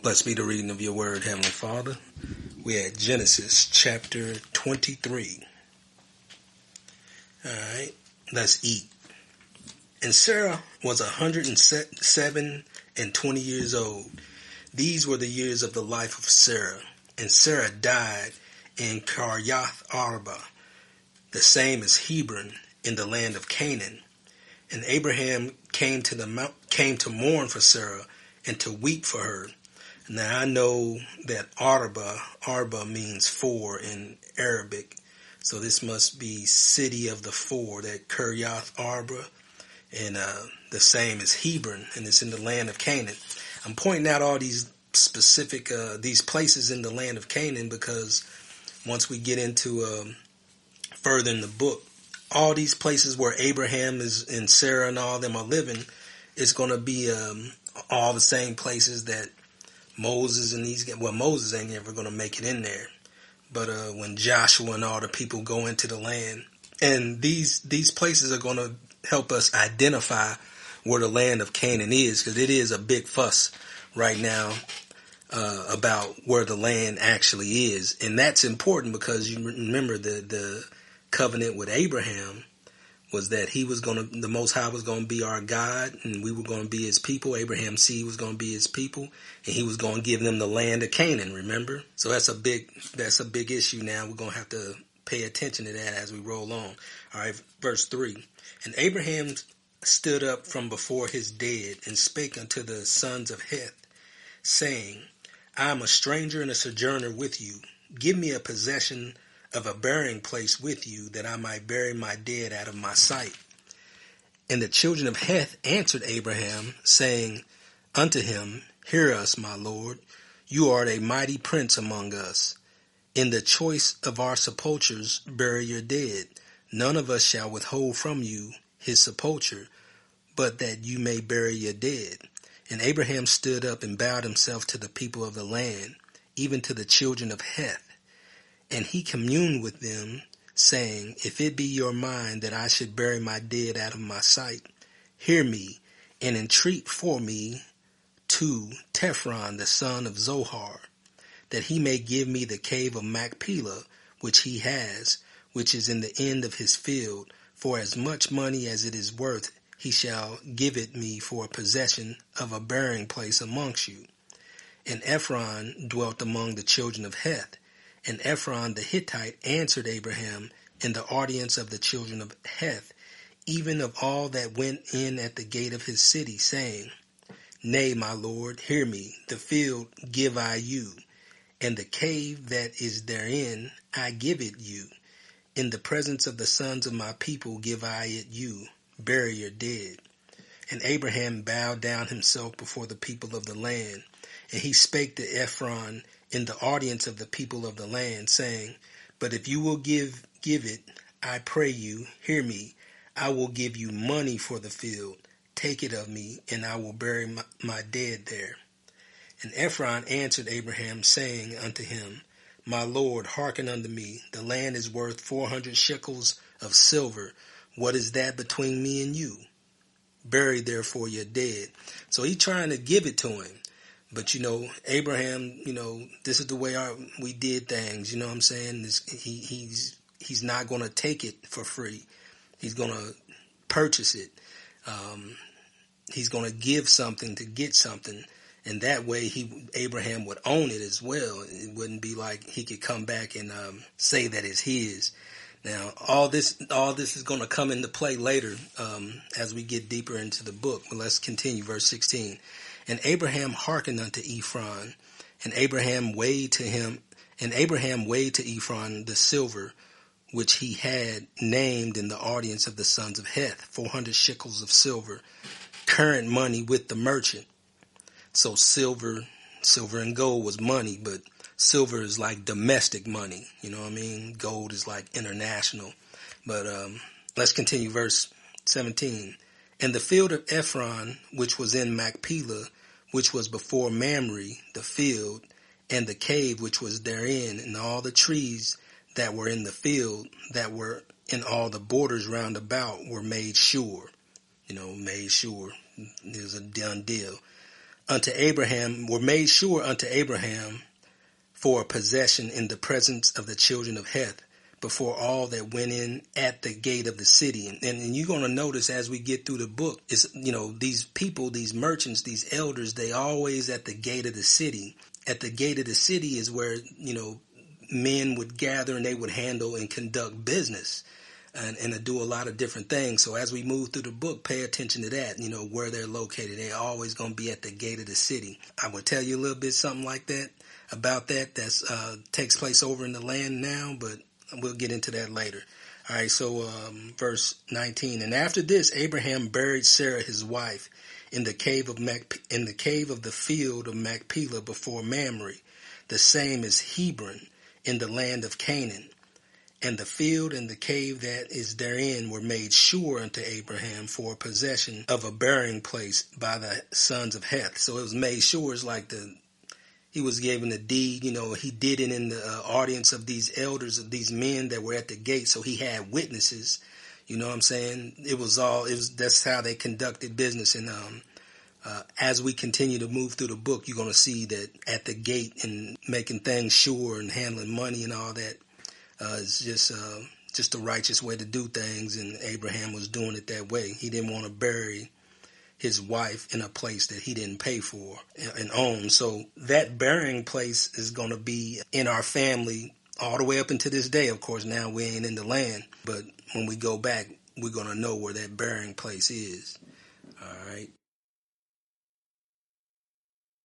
Blessed be the reading of your word, Heavenly Father. We're at Genesis chapter 23. All right, let's eat. And Sarah was 107 and 20 years old. These were the years of the life of Sarah. And Sarah died in Kirjath Arba, the same as Hebron, in the land of Canaan. And Abraham came to mourn for Sarah and to weep for her. Now I know that Arba means four in Arabic. So this must be city of the four, that Kirjath Arba, and the same as Hebron, and it's in the land of Canaan. I'm pointing out all these specific, these places in the land of Canaan because once we get into further in the book, all these places where Abraham is and Sarah and all them are living, it's going to be all the same places that Moses and Moses ain't ever going to make it in there. But when Joshua and all the people go into the land, and these places are going to help us identify where the land of Canaan is, because it is a big fuss right now about where the land actually is. And that's important because you remember the covenant with Abraham was that the Most High was going to be our God, and we were going to be his people. Abraham's seed was going to be his people, and he was going to give them the land of Canaan, remember? So that's a big issue now. We're going to have to pay attention to that as we roll on. All right, verse 3. And Abraham stood up from before his dead and spake unto the sons of Heth, saying, I am a stranger and a sojourner with you. Give me a possession of a burying place with you, that I might bury my dead out of my sight. And the children of Heth answered Abraham, saying unto him, Hear us, my Lord. You art a mighty prince among us. In the choice of our sepulchres bury your dead. None of us shall withhold from you his sepulchre, but that you may bury your dead. And Abraham stood up and bowed himself to the people of the land, even to the children of Heth. And he communed with them, saying, If it be your mind that I should bury my dead out of my sight, hear me, and entreat for me to Tephron the son of Zohar, that he may give me the cave of Machpelah, which he has, which is in the end of his field, for as much money as it is worth, he shall give it me for a possession of a burying place amongst you. And Ephron dwelt among the children of Heth. And Ephron the Hittite answered Abraham in the audience of the children of Heth, even of all that went in at the gate of his city, saying, Nay, my Lord, hear me, the field give I you, and the cave that is therein I give it you. In the presence of the sons of my people give I it you, bury your dead. And Abraham bowed down himself before the people of the land, and he spake to Ephron in the audience of the people of the land, saying, But if you will give it, I pray you, hear me, I will give you money for the field. Take it of me, and I will bury my dead there. And Ephron answered Abraham, saying unto him, My Lord, hearken unto me. The land is worth 400 shekels of silver. What is that between me and you? Bury therefore your dead. So he's trying to give it to him. But, Abraham, this is the way we did things. You know what I'm saying? He's not going to take it for free. He's going to purchase it. He's going to give something to get something. And that way Abraham would own it as well. It wouldn't be like he could come back and say that it's his. Now, all this is going to come into play later as we get deeper into the book. But let's continue, verse 16. And Abraham hearkened unto Ephron, and Abraham weighed to Ephron the silver which he had named in the audience of the sons of Heth, 400 shekels of silver, current money with the merchant. So silver and gold was money, but silver is like domestic money. You know what I mean? Gold is like international. But let's continue, verse 17. And the field of Ephron, which was in Machpelah, which was before Mamre, the field, and the cave which was therein, and all the trees that were in the field, that were in all the borders round about, were made sure. Made sure. It was a done deal. were made sure unto Abraham for a possession in the presence of the children of Heth, before all that went in at the gate of the city. And you're going to notice as we get through the book, is, these people, these merchants, these elders, they always at the gate of the city. At the gate of the city is where, men would gather and they would handle and conduct business and do a lot of different things. So as we move through the book, pay attention to that, where they're located. They're always going to be at the gate of the city. I will tell you a little bit something like that, about that takes place over in the land now, but we'll get into that later. All right, so verse 19. And after this, Abraham buried Sarah his wife in the cave of the field of Machpelah before Mamre, the same as Hebron, in the land of Canaan. And the field and the cave that is therein were made sure unto Abraham for a possession of a burying place by the sons of Heth. So it was made sure. It's like he was given a deed, he did it in the audience of these elders, of these men that were at the gate. So he had witnesses, you know what I'm saying? That's how they conducted business. And as we continue to move through the book, you're going to see that at the gate and making things sure and handling money and all that is just the righteous way to do things. And Abraham was doing it that way. He didn't want to bury his wife in a place that he didn't pay for and own. So that burying place is going to be in our family all the way up into this day. Of course, now we ain't in the land, but when we go back, we're going to know where that burying place is. All right.